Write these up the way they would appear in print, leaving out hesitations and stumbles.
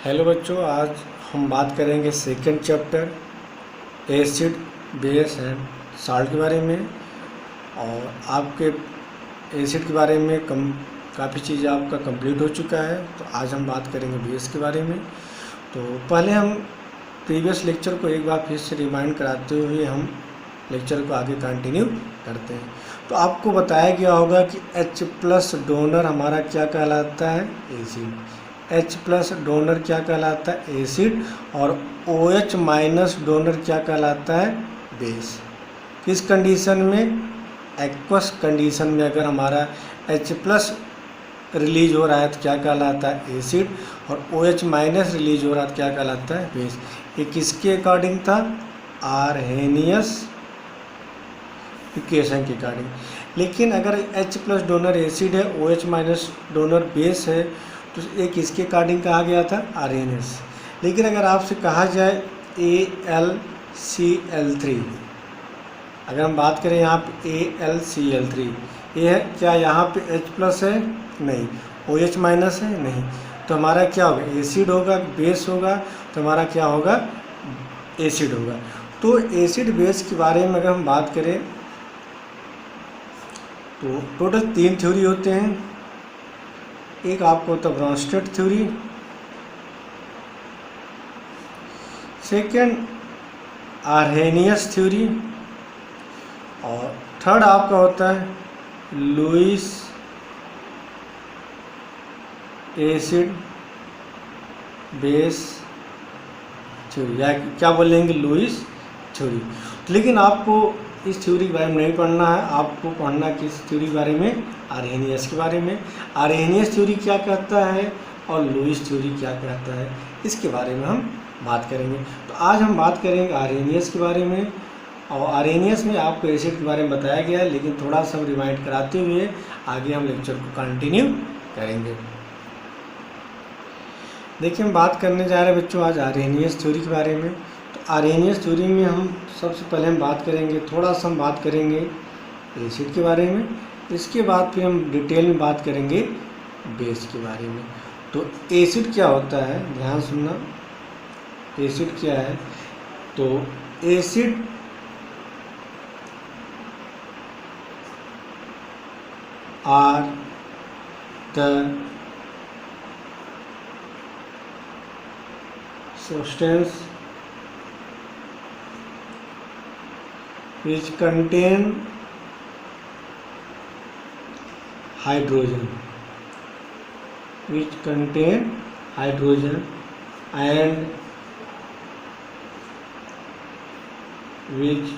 Hello बच्चों, आज हम बात करेंगे second chapter acid base and salt के बारे में। और आपके एसिड के बारे में काफ़ी चीज़ आपका कंप्लीट हो चुका है, तो आज हम बात करेंगे बेस के बारे में। तो पहले हम प्रीवियस लेक्चर को एक बार फिर से रिमाइंड कराते हुए हम लेक्चर को आगे कंटिन्यू करते हैं। तो आपको बताया गया होगा कि H+ डोनर हमारा क्या कहलाता है, एसिड। H+ डोनर क्या कहलाता है, एसिड। और OH- डोनर क्या कहलाता है, बेस। किस कंडीशन में, एक्वस कंडीशन में अगर हमारा H+ रिलीज हो रहा है तो क्या कहलाता है, एसिड। और OH- रिलीज हो रहा है तो क्या कहलाता है, बेस। ये किसके अकॉर्डिंग था, आर्हेनियस इक्वेशन के अकॉर्डिंग। लेकिन अगर H+ डोनर एसिड है, OH- डोनर बेस है, तो ये किसके अकॉर्डिंग कहा गया था, आर्हेनियस। लेकिन अगर आपसे कहा जाए AlCl3, अगर हम बात करें यहाँ पे AlCl3, ये है क्या, यहाँ पे H+ है, नहीं, OH- है, नहीं, तो हमारा क्या होगा, एसिड होगा, बेस होगा, तो हमारा क्या होगा, एसिड होगा। तो एसिड बेस के बारे में अगर हम बात करें तो टोटल 3 थ्योरी होते हैं। एक आपको होता है Brønsted theory, second Arrhenius theory, और थर्ड आपका होता है लुईस एसिड बेस थ्योरी, या क्या बोलेंगे, लुईस थ्योरी। लेकिन आपको इस थ्योरी के बारे में नहीं पढ़ना है, आपको पढ़ना किस थ्योरी के बारे में, आर्हेनियस के बारे में। आर्हेनियस थ्योरी क्या कहता है और लुईस थ्योरी क्या कहता है, इसके बारे में हम बात करेंगे। तो आज हम बात करेंगे आर्हेनियस के बारे में। और आर्हेनियस में आपको एसिड के बारे में बताया गया है, लेकिन थोड़ा सा रिमाइंड कराते हुए आगे हम लेक्चर को कंटिन्यू करेंगे। देखिए, हम बात करने जा रहे हैं बच्चों आज आर्हेनियस थ्योरी के बारे में। तो आर्हेनियस थ्योरी में हम सबसे पहले हम बात करेंगे, थोड़ा सा हम बात करेंगे एसिड के बारे में। इसके बाद फिर हम डिटेल में बात करेंगे बेस के बारे में। तो एसिड क्या होता है, ध्यान सुनना, एसिड क्या है। तो acid are the substance which contain hydrogen, and which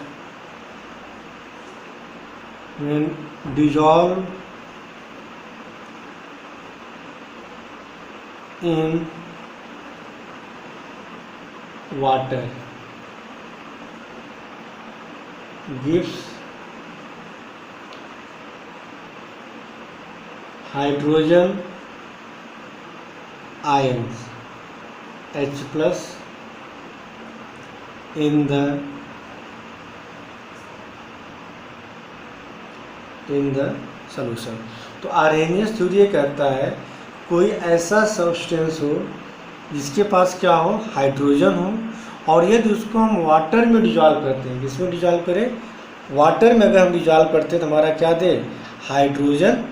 when dissolved in water gives hydrogen ions H+ in the solution। तो आर्हेनियस थ्योरी ये कहता है कोई ऐसा सब्सटेंस हो जिसके पास क्या हो, हाइड्रोजन हो, और यदि उसको हम वाटर में डिजॉल्व करते हैं, किसमें डिजॉल्व करें, वाटर में अगर हम डिजॉल्व करते हैं तो हमारा क्या दे, हाइड्रोजन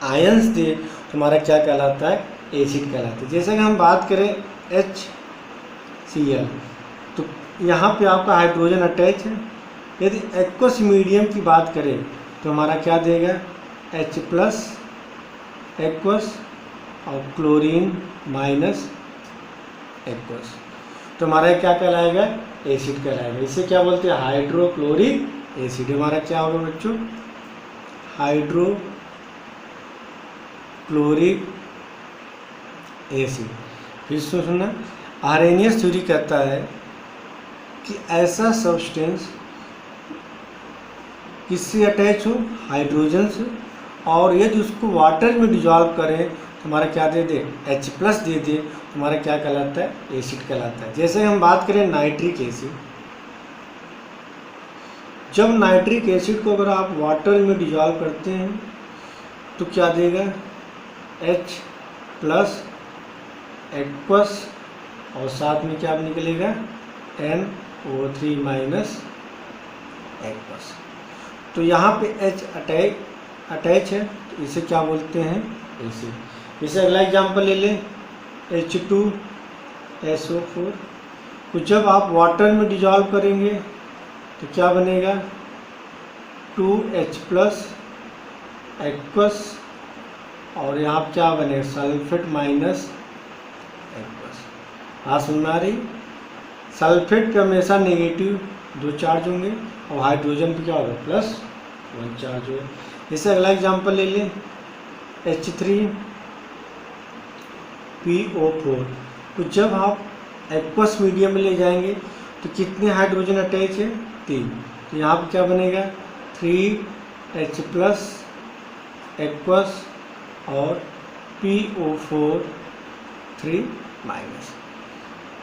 आयंस दे, तो हमारा क्या कहलाता है, एसिड कहलाता है। जैसे कि हम बात करें HCl, तो यहाँ पे आपका हाइड्रोजन अटैच है। यदि एक्वस मीडियम की बात करें तो हमारा क्या देगा, H+ एक्वस और क्लोरीन माइनस एक्वस, तो हमारा क्या कहलाएगा, एसिड कहलाएगा। इसे क्या बोलते हैं, हाइड्रोक्लोरिक एसिड। हमारा क्या होगा बच्चों, हाइड्रोक्लोरिक एसिड। फिर सुनना, आर्हेनियस थ्योरी कहता है कि ऐसा सब्सटेंस किससे अटैच हो, हाइड्रोजन से, और यदि उसको वाटर में डिजॉल्व करें तो हमारा क्या दे दे, H+ दे दे, तो हमारा क्या कहलाता है, एसिड कहलाता है। जैसे हम बात करें नाइट्रिक एसिड, जब नाइट्रिक एसिड को अगर आप वाटर में डिजॉल्व करते हैं तो क्या देगा, H+ एक्वस और साथ में क्या निकलेगा NO3 माइनस एक्वस। तो यहाँ पे H अटैच है, तो इसे क्या बोलते हैं, एसिड। इसे अगला एग्जाम्पल ले लें, H2SO4 को जब आप वाटर में डिजॉल्व करेंगे तो क्या बनेगा, 2H प्लस एक्वस, और यहाँ पर क्या बनेगा, सल्फेट माइनस एक्वस। हाँ समझ में आ रही। सल्फेट पे हमेशा नेगेटिव 2 चार्ज होंगे और हाइड्रोजन पे क्या होगा, +1 चार्ज होगा। जैसे अगला एग्जांपल ले लें, H3PO4 तो जब आप एक्वस मीडियम में ले जाएंगे तो कितने हाइड्रोजन अटैच है, 3। तो यहाँ पर क्या बनेगा, 3H प्लस एक्वस और PO4 3 माइनस।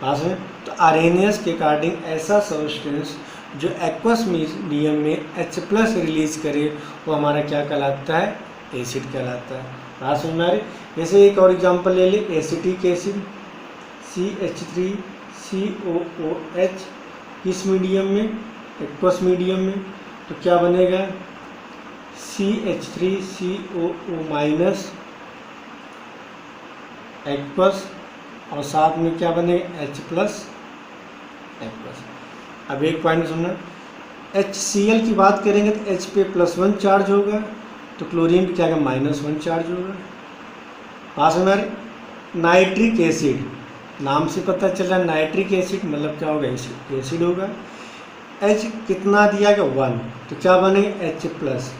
पास में तो आर्हेनियस के अकॉर्डिंग ऐसा सब्सटेंस जो एक्वस मीडियम में H प्लस रिलीज करे वो हमारा क्या कहलाता है, एसिड कहलाता है। बात समझ में आ रही। जैसे एक और एग्जांपल ले लें, एसिटिक एसिड CH3COOH किस मीडियम में, एक्वस मीडियम में, तो क्या बनेगा, CH3COO माइनस एक्वस और साथ में क्या बनेगा, H प्लस एक्वस। अब एक पॉइंट सुनना, HCl की बात करेंगे तो H पे +1 चार्ज होगा, तो क्लोरीन पे क्या होगा, -1 चार्ज होगा। पास में नाइट्रिक एसिड, नाम से पता चल रहा है नाइट्रिक एसिड मतलब क्या होगा, एसिड होगा। H कितना दिया गया, 1, तो क्या बनेगा, H प्लस,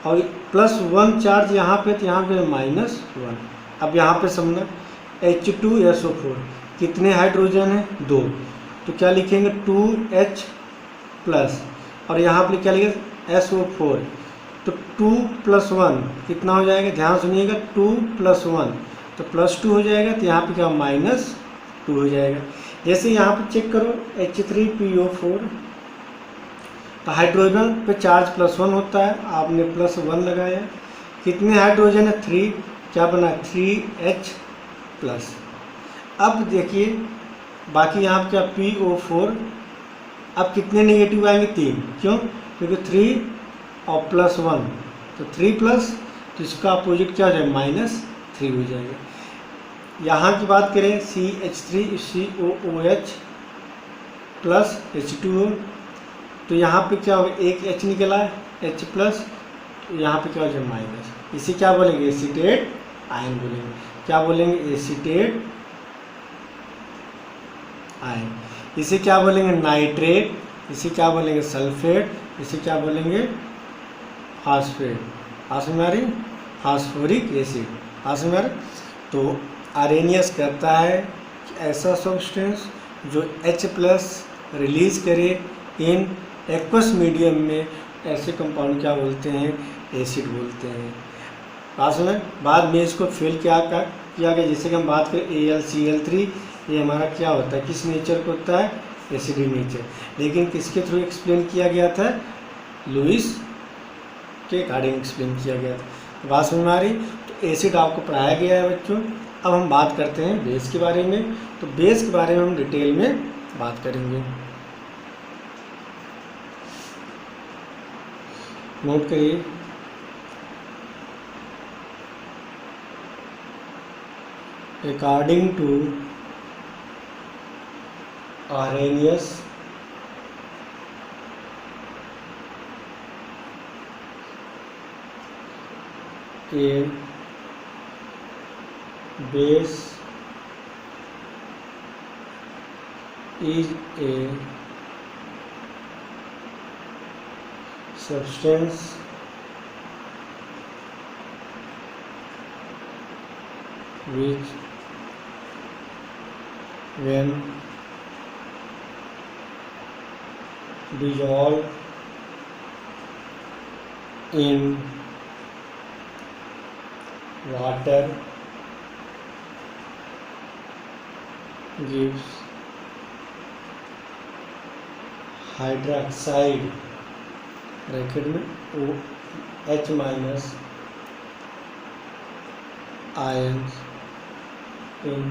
और +1 चार्ज यहाँ पे, तो यहाँ पे -1। अब यहाँ पे समझना, H2SO4 कितने हाइड्रोजन है, 2, तो क्या लिखेंगे, 2H प्लस, और यहाँ पर क्या लिखेंगे, SO4, तो 2 + 1 कितना हो जाएगा, ध्यान सुनिएगा, 2 + 1 तो +2 हो जाएगा, तो यहाँ पे क्या -2 हो जाएगा। जैसे यहाँ पे चेक करो, H3PO4 तो हाइड्रोजन पे चार्ज +1 होता है, आपने +1 लगाया, कितने हाइड्रोजन है, 3, क्या बना, 3H प्लस। अब देखिए बाकी यहाँ पर क्या, PO4, अब कितने नेगेटिव आएंगे, 3, क्यों, क्योंकि 3 और +1 तो 3 प्लस, तो इसका अपोजिट क्या हो जाएगा, -3 हो जाएगा। यहाँ की बात करें, CH3COOH प्लस H2O, तो यहाँ पे क्या होगा, एक H निकला है, H प्लस, तो यहाँ पे क्या हो जाएगा, माइनस। इसे क्या बोलेंगे, एसीटेट आयन बोलेंगे। क्या बोलेंगे, एसीटेट आयन। इसे क्या बोलेंगे, नाइट्रेट, इसे क्या बोलेंगे, सल्फेट, इसे क्या बोलेंगे, phosphate. Phosphoric phosphoric acid. Phosphoric. तो आर्हेनियस कहता है कि ऐसा सब्सटेंस जो H प्लस रिलीज करे इन एक्वस मीडियम में, ऐसे कंपाउंड क्या बोलते हैं, एसिड बोलते हैं। फास्फोरिक। बाद में इसको फिल किया गया, जैसे कि हम बात करें AlCl3, ये हमारा क्या होता है, किस नेचर को होता है, एसिडिक नेचर, लेकिन किसके थ्रू एक्सप्लेन किया गया था, लुईस के अकॉर्डिंग एक्सप्लेन किया गया था। बात समझ में आ रही। तो एसिड आपको पढ़ाया गया है बच्चों। अब हम बात करते हैं बेस के बारे में। तो बेस के बारे में हम डिटेल में बात करेंगे। नोट करिए, according to Arrhenius a base is a substance which when dissolved in water gives hydroxide bracket में OH minus ions in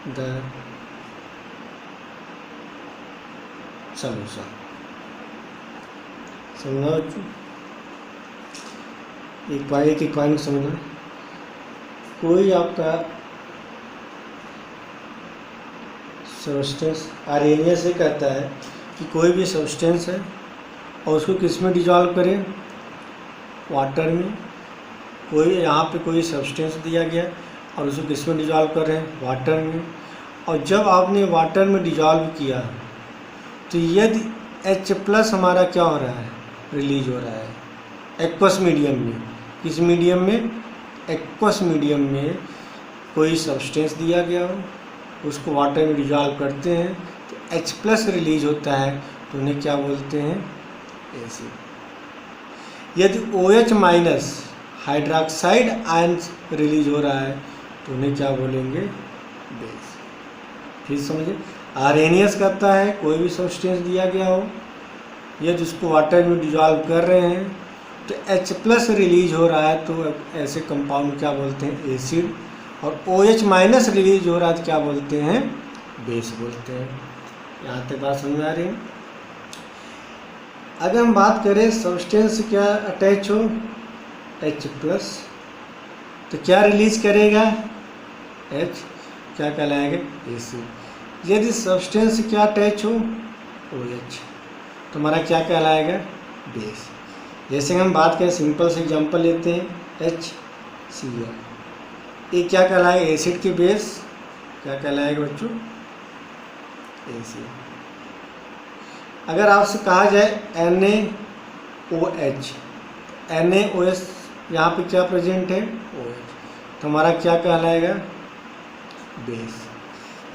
the solution. समझना बच्चों, एक पॉइंट समझना। कोई आपका सब्सटेंस आर्हेनियस से कहता है कि कोई भी सब्सटेंस है और उसको किस में डिजॉल्व करें, वाटर में। कोई यहाँ पे कोई सब्सटेंस दिया गया और उसको किस में डिजॉल्व कर रहे हैं, वाटर में। और जब आपने वाटर में डिजॉल्व किया तो यदि H+ हमारा क्या हो रहा है, रिलीज हो रहा है एक्वस मीडियम में। किस मीडियम में, एक्वस मीडियम में कोई सब्सटेंस दिया गया हो, उसको वाटर में डिजॉल्व करते हैं तो H+ रिलीज होता है, तो उन्हें क्या बोलते हैं, एसिड। यदि OH- हाइड्रोक्साइड आयंस रिलीज हो रहा है तो उन्हें क्या बोलेंगे, बेस। फिर समझिए, आर्हेनियस कहता है कोई भी सब्सटेंस दिया गया हो, यदि उसको वाटर में डिजॉल्व कर रहे हैं तो H+ रिलीज हो रहा है, तो ऐसे कंपाउंड क्या बोलते हैं, एसिड। और OH- रिलीज हो रहा है तो क्या बोलते हैं, बेस बोलते हैं। यहाँ तक बात समझ में आ रही है। अगर हम बात करें सब्सटेंस से क्या अटैच हो, H+, तो क्या रिलीज करेगा, H, क्या कहलाएगा, एसिड। यदि सब्सटेंस से क्या अटैच हो, OH, तो हमारा क्या कहलाएगा, बेस। जैसे हम बात करें, सिंपल से एग्जांपल लेते हैं, HCl, ये क्या कहलाएगा, एसिड की बेस। क्या कहलाएगा बच्चों, एसिड। अगर आपसे कहा जाए NaOH, NaOH यहाँ पे क्या प्रेजेंट है, OH, तो हमारा क्या कहलाएगा, बेस।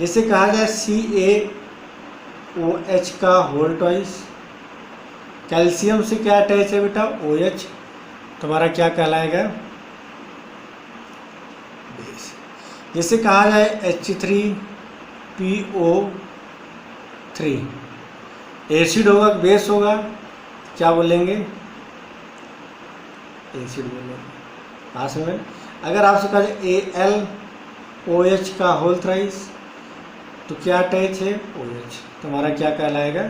जैसे कहा जाए CaOH का होल ट्वाइस, कैल्शियम से क्या अटैच है बेटा, OH, तो हमारा क्या कहलाएगा, बेस। जैसे कहा जाए H3PO3, एसिड होगा, बेस होगा, क्या बोलेंगे, एसिड बोलेंगे। पास में अगर आपसे कहा जाए AlOH का होल थ्राइस, तो क्या अटैच है, OH, तो हमारा क्या कहलाएगा,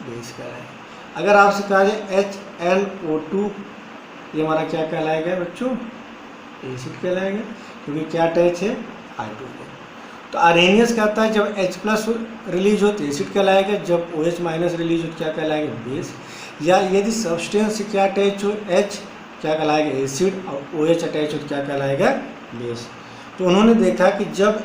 बेस कहलाएगा। अगर आपसे कहा जाए HNO2, ये हमारा क्या कहलाएगा बच्चों, एसिड कहलाएगा, क्योंकि क्या अटैच है, हाइड्रोजन। तो आर्हेनियस कहता है जब H+ रिलीज हो तो एसिड कहलाएगा, जब OH- रिलीज हो तो क्या कहलाएगा, बेस। या यदि सब्सटेंस से क्या अटैच हो, H, क्या कहलाएगा, एसिड, और OH अटैच हो तो क्या कहलाएगा, बेस। तो उन्होंने देखा कि जब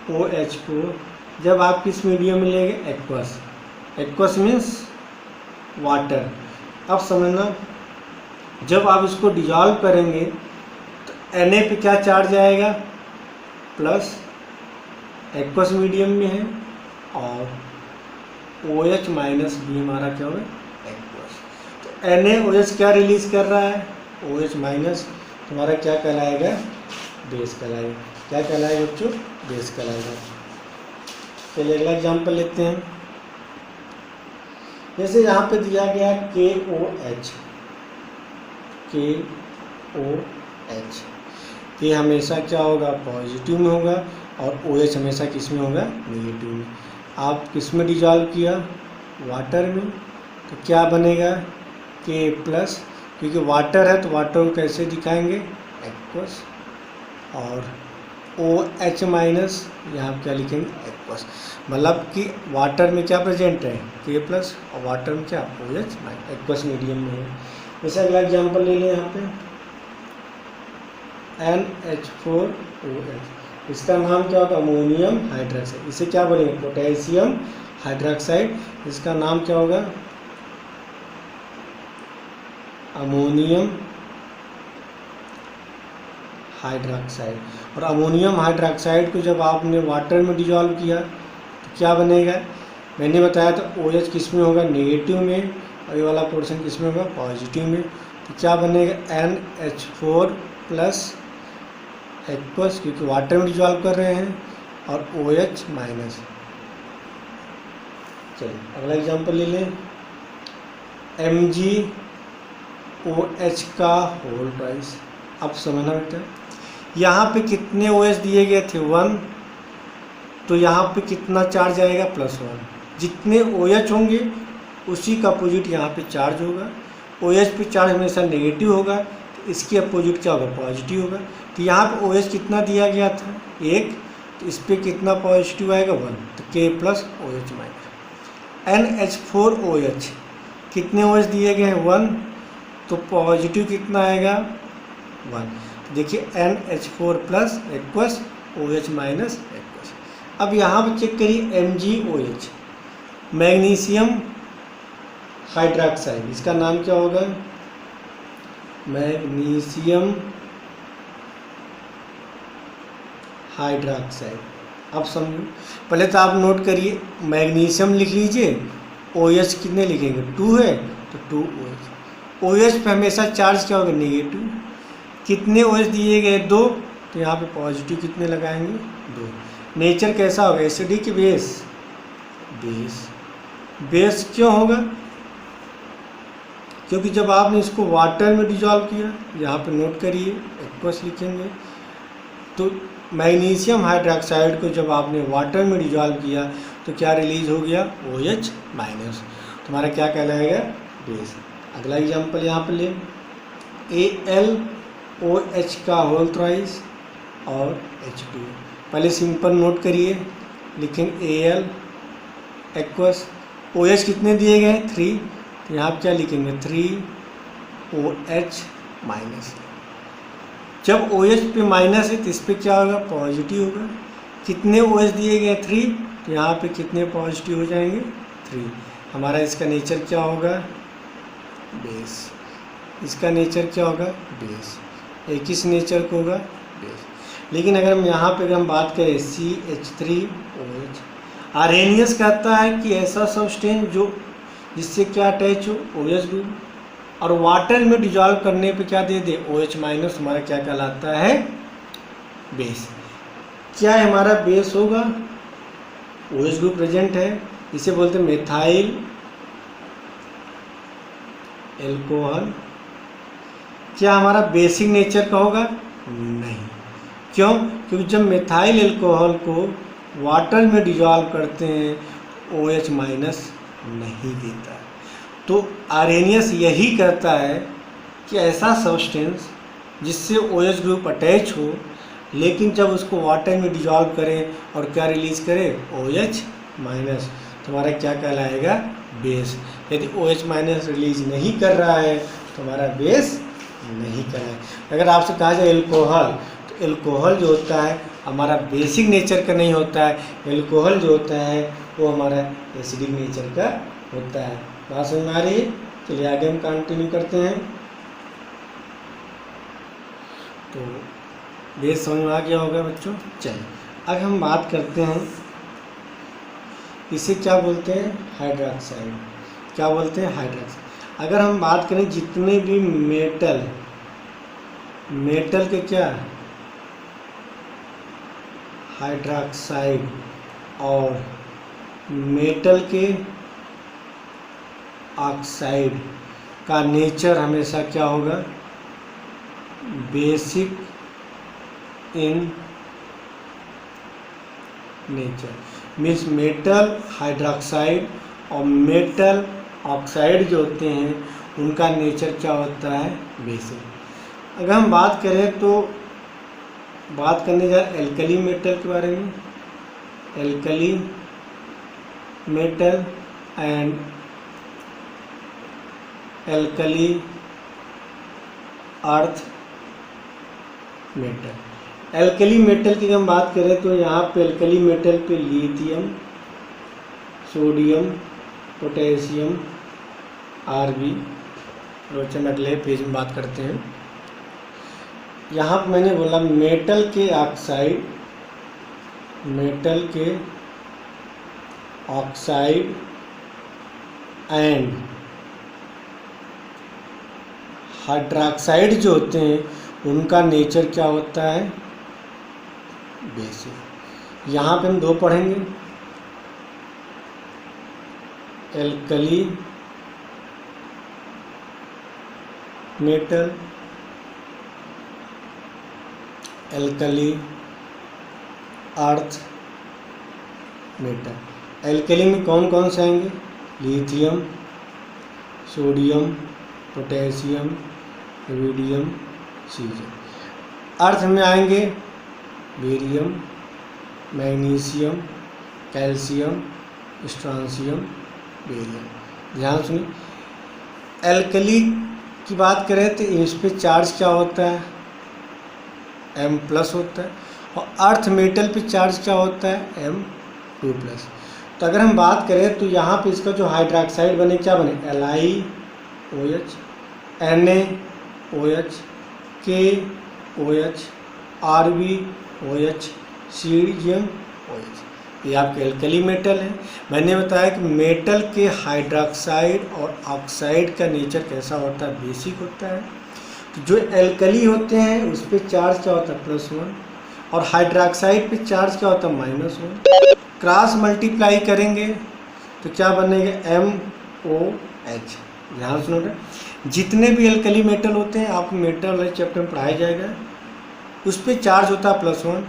NaOH को जब आप किस मीडियम में लेंगे, एक्वस। Aqueous means water. अब समझना, जब आप इसको डिजॉल्व करेंगे तो Na पे क्या चार्ज आएगा, प्लस, एक्वस मीडियम में है, और OH- भी हमारा क्या होगा, एक्वस। तो NaOH क्या रिलीज कर रहा है, OH-, तो हमारा क्या कहलाएगा, बेस कहलाएगा। क्या कहलाएगा बच्चों, बेस कहलाएगा। चलिए अगला एग्जाम्पल लेते हैं। जैसे यहाँ पे दिया गया KOH, ये हमेशा क्या होगा, पॉजिटिव में होगा, और OH हमेशा किस में होगा, नेगेटिव में। आप किस में डिजॉल्व किया, वाटर में, तो क्या बनेगा, K+, क्योंकि वाटर है तो वाटर को कैसे दिखाएंगे, एक्वस। और OH- यहाँ क्या लिखेंगे, एक्वस। मतलब कि वाटर में क्या प्रेजेंट है, K+, और वाटर में क्या, OH-, एक्वस मीडियम में है। जैसे अगला एग्जाम्पल ले लें, यहाँ पे NH4OH, इसका नाम क्या होगा, अमोनियम हाइड्रोक्साइड। इसे क्या बोलेंगे, पोटेशियम हाइड्रोक्साइड। इसका नाम क्या होगा, अमोनियम हाइड्रोक्साइड। और अमोनियम हाइड्रोक्साइड को जब आपने वाटर में डिजॉल्व किया तो क्या बनेगा, मैंने बताया तो OH किस में होगा, नेगेटिव में, और ये वाला पोर्शन किस में होगा, पॉजिटिव में। तो क्या बनेगा, NH4+ एक्वस, क्योंकि वाटर में डिजॉल्व कर रहे हैं, और OH-। चलिए अगला एग्जांपल ले लें, MgOH का होल ट्वाइस। अब समझना बेटा, यहाँ पे कितने OH दिए गए थे 1, तो यहाँ पे कितना चार्ज आएगा +1। जितने OH होंगे उसी का अपोजिट यहाँ पे चार्ज होगा। OH पे चार्ज हमेशा नेगेटिव होगा, तो इसके अपोजिट क्या होगा, पॉजिटिव होगा। तो यहाँ पे OH कितना दिया गया था 1, तो इस पर कितना पॉजिटिव आएगा 1, तो K + OH माइनस। NH4OH कितने OH दिए गए हैं 1, तो पॉजिटिव कितना आएगा 1। तो देखिए NH4 + aqueous OH minus aqueous. अब यहाँ पर चेक करिए MgOH, मैग्नीशियम हाइड्रॉक्साइड, इसका नाम क्या होगा, मैग्नीशियम हाइड्रॉक्साइड। अब समझो, पहले तो आप नोट करिए, मैग्नीशियम लिख लीजिए, OH कितने लिखेंगे 2 है तो 2OH। OH पे हमेशा चार्ज क्या होगा, नेगेटिव। कितने OH दिए गए 2, तो यहाँ पे पॉजिटिव कितने लगाएंगे 2। नेचर कैसा होगा, एसिडिक बेस, बेस। बेस क्यों होगा, क्योंकि जब आपने इसको वाटर में डिजॉल्व किया, यहाँ पे नोट करिए एक्वस लिखेंगे, तो मैग्नीशियम हाइड्रॉक्साइड को जब आपने वाटर में डिजॉल्व किया तो क्या रिलीज हो गया, OH माइनस। तुम्हारा क्या कहलाएगा, बेस। अगला एग्जाम्पल यहाँ पर ले, AlOH का होल थ्राइस और H2। पहले सिंपल नोट करिए, लिखेंगे Al एक्वस, OH कितने दिए गए 3, तो यहाँ पर क्या लिखेंगे 3OH माइनस। जब OH पे माइनस है तो इस पर क्या होगा, पॉजिटिव होगा। कितने OH दिए गए 3, तो यहाँ पे कितने पॉजिटिव हो जाएंगे 3। हमारा इसका नेचर क्या होगा, बेस। इसका नेचर क्या होगा, बेस। एक किस नेचर को होगा, बेस। लेकिन अगर हम यहाँ पे अगर हम बात करें CH3OH, आर्हेनियस कहता है कि ऐसा सब्सटेंस जो जिससे क्या अटैच हो, OH ग्रुप, और वाटर में डिजॉल्व करने पे क्या दे दे, OH माइनस, हमारा क्या कहलाता है, बेस। क्या हमारा बेस होगा, OH ग्रुप प्रेजेंट है, इसे बोलते हैं मेथाइल एल्कोहल। क्या हमारा बेसिक नेचर का होगा, नहीं। क्यों, क्योंकि जब मेथाइल एल्कोहल को वाटर में डिजॉल्व करते हैं OH माइनस नहीं देता। तो आर्हेनियस यही कहता है कि ऐसा सब्सटेंस जिससे OH ग्रुप अटैच हो, लेकिन जब उसको वाटर में डिजॉल्व करें और क्या रिलीज करें, OH माइनस, तो हमारा क्या कहलाएगा, बेस। यदि OH माइनस रिलीज नहीं कर रहा है तो हमारा बेस नहीं कर रहा है। अगर आपसे कहा जाए एल्कोहल, तो एल्कोहल जो होता है हमारा बेसिक नेचर का नहीं होता है, एल्कोहल जो होता है वो हमारा एसिडिक नेचर का होता है। बात समझ में आ रही है, चलिए आगे हम कंटिन्यू करते हैं। तो बेस समझ में आ गया होगा बच्चों। चलिए अब हम बात करते हैं, इसे क्या बोलते हैं, हाइड्रॉक्साइड। क्या बोलते हैं, हाइड्रॉक्साइड। अगर हम बात करें जितने भी मेटल के क्या, हाइड्रॉक्साइड, और मेटल के ऑक्साइड का नेचर हमेशा क्या होगा, basic in nature. Means metal hydroxide और मेटल ऑक्साइड जो होते हैं उनका नेचर क्या होता है, बेसिक। अगर हम बात करें तो बात करने जा रहे एल्कली मेटल के बारे में, alkali metal and alkali earth metal. Alkali metal की हम बात करें तो यहाँ पे एल्कली मेटल पे लिथियम, सोडियम, पोटेशियम, Rb, रोचन अगले पेज में बात करते हैं। यहाँ पर मैंने बोला मेटल के ऑक्साइड, मेटल के ऑक्साइड एंड हाइड्रॉक्साइड जो होते हैं उनका नेचर क्या होता है, बेसिक। यहाँ पे हम दो पढ़ेंगे, alkali metal alkali earth metal. Alkali में कौन कौन से आएंगे? Lithium, sodium, potassium, rubidium, caesium. Earth में आएंगे barium, magnesium, calcium, strontium, barium. ध्यान सुनिए, एल्कली की बात करें तो इस पे चार्ज क्या होता है? M+ होता है। और अर्थ मेटल पे चार्ज क्या होता है? M2+। तो अगर हम बात करें तो यहाँ पे इसका जो हाइड्रोक्साइड बने क्या बने? LiOH, NaOH, KOH, RbOH, CgMOH। ये आपके एल्कली मेटल है। मैंने बताया कि मेटल के हाइड्रोक्साइड और ऑक्साइड का नेचर कैसा होता है? बेसिक होता है। तो जो एल्कली होते हैं उस पर चार्ज क्या होता है? +1। और हाइड्रोक्साइड पे चार्ज क्या होता है? -1। क्रॉस मल्टीप्लाई करेंगे तो क्या बनेगा? MOH। ध्यान सुनोगे, जितने भी एल्कली मेटल होते हैं आपको मेटल वाले चैप्टर में पढ़ाया जाएगा, उस पर चार्ज होता है +1।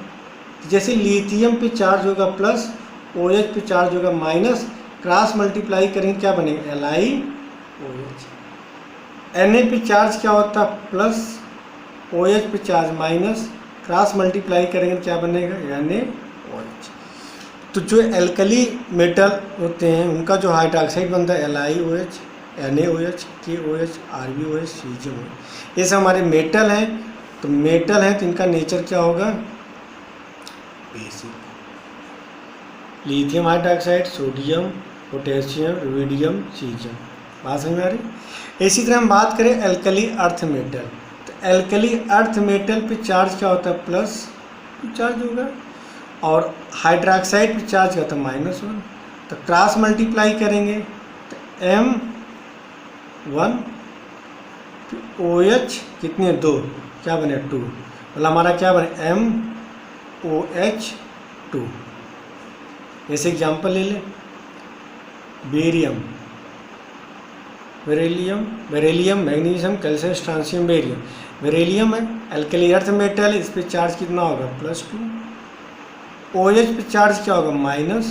जैसे लिथियम पे चार्ज होगा प्लस, OH पे चार्ज होगा माइनस, क्रॉस मल्टीप्लाई करेंगे क्या बनेगा? LiOH। Na पे चार्ज क्या होता है? प्लस, OH पे चार्ज माइनस, क्रॉस मल्टीप्लाई करेंगे क्या बनेगा? NaOH। तो जो एल्कली मेटल होते हैं उनका जो हाइड्रोक्साइड बनता है LiOH, NaOH, KOH, RbOH, CgMOH। ये सब हमारे मेटल हैं। तो मेटल हैं तो इनका नेचर क्या होगा? Basic. Lithium hydroxide, sodium, potassium, rubidium, caesium. बात समझ में आ रही? इसी तरह हम बात करें एल्कली अर्थ मेटल। तो एल्कली अर्थ मेटल पे चार्ज क्या होता है? प्लस चार्ज होगा। और हाइड्रोक्साइड पे चार्ज क्या होता है? -1। तो क्रॉस मल्टीप्लाई करेंगे तो M1, OH कितने? 2, क्या बने? 2। मतलब हमारा क्या बने? MOH2। जैसे एग्जाम्पल ले लें, barium, beryllium, magnesium, calcium, strontium, barium. Beryllium है एल्कली अर्थ मेटल है, इस पर चार्ज कितना होगा? +2। OH पे चार्ज क्या होगा? -1।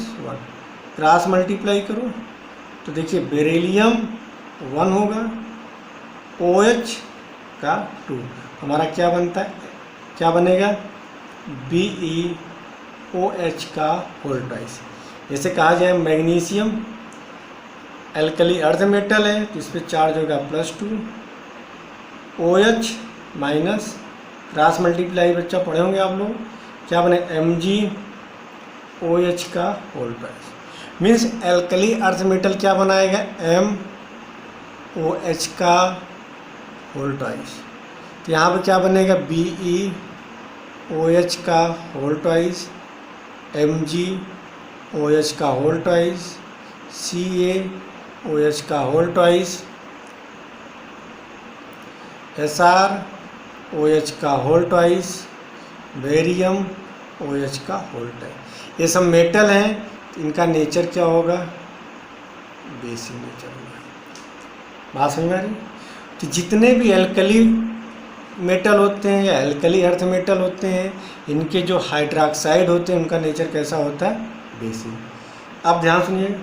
क्रॉस मल्टीप्लाई करो तो देखिए बेरिलियम 1 होगा, OH का 2। हमारा क्या बनता है? क्या बनेगा? BeOH का होल ट्वाइस। जैसे कहा जाए मैग्नीशियम एल्कली अर्थ मेटल है तो इस पर चार्ज होगा +2, OH माइनस, क्रॉस मल्टीप्लाई बच्चा पढ़े होंगे आप लोग, क्या बने? MgOH का whole twice. Means alkali earth metal क्या बनाएगा? MOH का होल ट्वाइस। तो यहाँ पे क्या बनेगा? BeOH का होल ट्वाइस, MgOH का होल ट्वाइस, CaOH का होल ट्वाइस, SrOH का होल ट्वाइस, बेरियम OH का होल ट्वाइस। ये सब मेटल हैं तो इनका नेचर क्या होगा? बेसिक नेचर होगा। बात समझ में आ रही? तो जितने भी एल्कली मेटल होते हैं या एल्कली अर्थ मेटल होते हैं, इनके जो हाइड्रोक्साइड होते हैं उनका नेचर कैसा होता है? बेसिक। अब ध्यान सुनिए,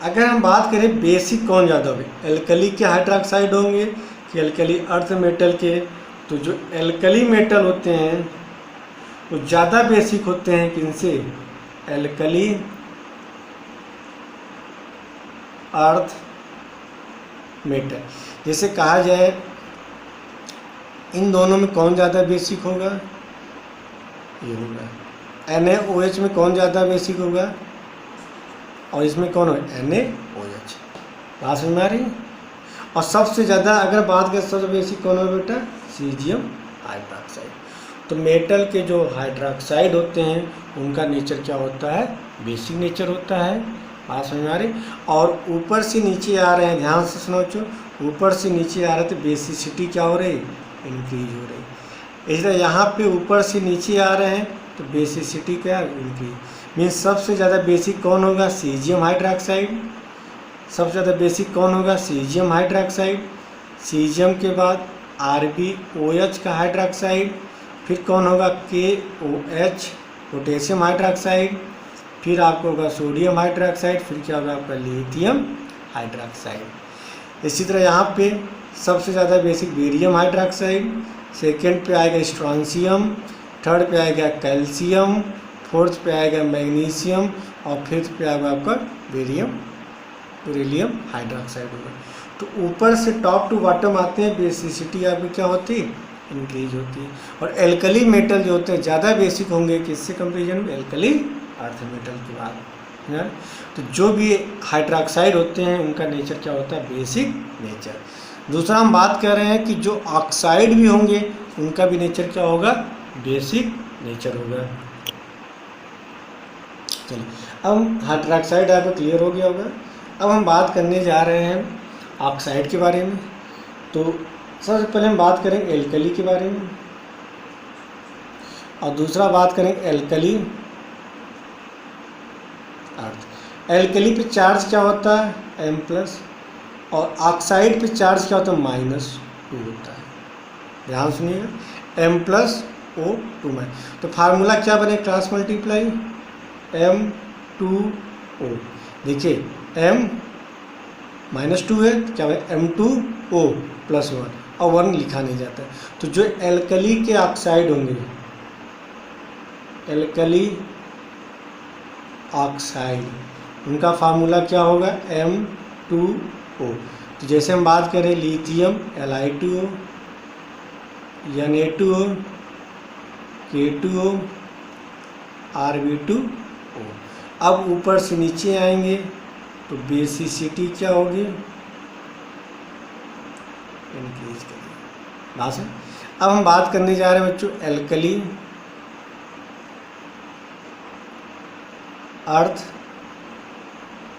अगर हम बात करें बेसिक कौन ज़्यादा होंगे, एल्कली के हाइड्रोक्साइड होंगे कि एल्कली अर्थ मेटल के? तो जो एल्कली मेटल होते हैं वो ज़्यादा बेसिक होते हैं किनसे? Alkali earth metal. जैसे कहा जाए इन दोनों में कौन ज़्यादा बेसिक होगा? ये होगा। NaOH में कौन ज़्यादा बेसिक होगा? और इसमें कौन होगा? NaOH। बात समझ में आ रही? और सबसे ज़्यादा अगर बात करें सबसे बेसिक कौन होगा बेटा? Caesium hydroxide. तो मेटल के जो हाइड्रोक्साइड होते हैं उनका नेचर क्या होता है? बेसिक नेचर होता है। बात समझ में आ रही? और ऊपर से नीचे आ रहे हैं, ध्यान से सुनो बच्चों, ऊपर से नीचे आ रहे तो बेसिसिटी क्या हो रही? इंक्रीज हो रही। इस तरह यहाँ पे ऊपर से नीचे आ रहे हैं तो बेसिसिटी क्या? इंक्रीज। मीन्स सबसे ज़्यादा बेसिक कौन होगा? Caesium hydroxide. सबसे ज़्यादा बेसिक कौन होगा? Caesium hydroxide. सीजियम के बाद RbOH का हाइड्रोक्साइड, फिर कौन होगा KOH पोटेशियम हाइड्रोक्साइड, फिर आपको होगा सोडियम हाइड्रोक्साइड, फिर क्या होगा आपका लिथियम हाइड्रोक्साइड। इसी तरह यहाँ पे सबसे ज़्यादा बेसिक बेरियम हाइड्रोक्साइड, सेकेंड पे आएगा स्ट्रॉन्शियम, थर्ड पे आएगा कैल्शियम, फोर्थ पे आएगा मैग्नीशियम और फिफ्थ पे आएगा आपका बेरिलियम हाइड्रोक्साइड होगा। तो ऊपर से टॉप टू बॉटम आते हैं, बेसिसिटी आपकी क्या होती है, इंक्रीज होती है। और एल्कली मेटल जो होते हैं ज़्यादा बेसिक होंगे किससे कंपेरिजन में, एल्कली अर्थ मेटल के बाद है ना। तो जो भी हाइड्रोक्साइड होते हैं उनका नेचर क्या होता है, बेसिक नेचर। दूसरा हम बात कर रहे हैं कि जो ऑक्साइड भी होंगे उनका भी नेचर क्या होगा, बेसिक नेचर होगा। चलिए अब हम हाइड्रोक्साइड आपको क्लियर हो गया होगा। अब हम बात करने जा रहे हैं ऑक्साइड के बारे में। तो सबसे पहले हम बात करेंगे एल्कली के बारे में और दूसरा बात करेंगे एल्कली अर्थ। एल्कली पे चार्ज क्या होता है, M+ और ऑक्साइड पे चार्ज क्या होता है, -2 होता है। ध्यान सुनिएगा, M+O2-। तो फार्मूला क्या बने, क्रॉस मल्टीप्लाई M2O। देखिए M -2 है, क्या है M2O +1 और 1 लिखा नहीं जाता। तो जो एल्कली के ऑक्साइड होंगे, एल्कली ऑक्साइड, उनका फार्मूला क्या होगा, M2O। तो जैसे हम बात करें lithium Li2O, Na2O, K2O, Rb2O। अब ऊपर से नीचे आएंगे तो बेसिसिटी क्या होगी, इंक्रीज करेगी। बस अब हम बात करने जा रहे हैं बच्चों एल्कली अर्थ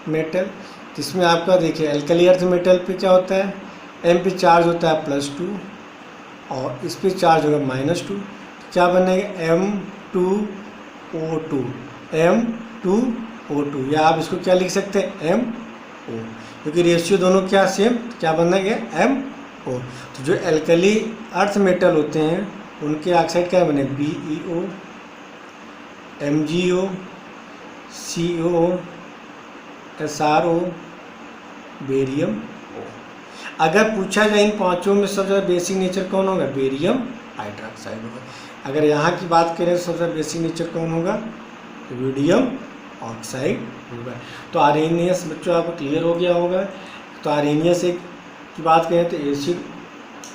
मेटल। जिसमें आपका देखिए एल्कली अर्थ मेटल पे क्या होता है, M पे चार्ज होता है +2 और इस पे चार्ज होगा -2। क्या बनेगा, M2O2, M2O2, या आप इसको क्या लिख सकते हैं, MO, क्योंकि रेशियो दोनों क्या सेम, क्या बनना है, MO। तो जो एल्कली अर्थ मेटल होते हैं उनके ऑक्साइड क्या बने, BeO, MgO, CO, SrO, barium O। अगर पूछा जाए इन पांचों में सबसे ज़्यादा बेसिक नेचर कौन होगा, बेरियम हाइड्रोक्साइड होगा। अगर यहाँ की बात करें तो सबसे बेसिक नेचर कौन होगा, रुडियम ऑक्साइड होगा। तो आर्हेनियस बच्चों आपको क्लियर हो गया होगा। तो आर्हेनियस एक की बात करें तो एसिड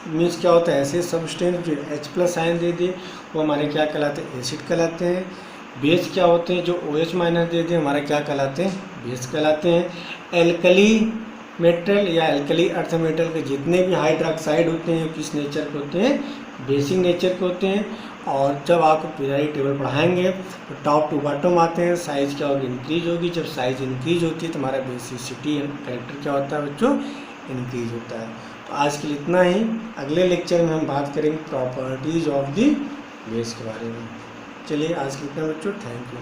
मीन्स क्या होता है, ऐसे सब्सटेंस जो H+ आयन दे दे वो हमारे क्या कहलाते हैं, एसिड कहलाते हैं। बेस क्या होते हैं, जो OH- दे दे हमारे क्या कहलाते हैं, बेस कहलाते हैं। एल्कली मेटल या एल्कली अर्थ मेटल के जितने भी हाइड्रोक्साइड होते हैं किस नेचर के होते हैं, बेसिक नेचर के होते हैं। और जब आपको पीरियोडिक टेबल पढ़ाएंगे तो टॉप टू बॉटम आते हैं, साइज़ क्या होगी, इंक्रीज होगी। जब साइज़ इंक्रीज होती है तो हमारा बेसिसिटी कैरेक्टर क्या होता है बच्चों, इंक्रीज होता है। तो आज के लिए इतना ही। अगले लेक्चर में हम बात करेंगे प्रॉपर्टीज़ ऑफ द बेस के बारे में। चलिए आज के लिए इतना बच्चों, थैंक यू।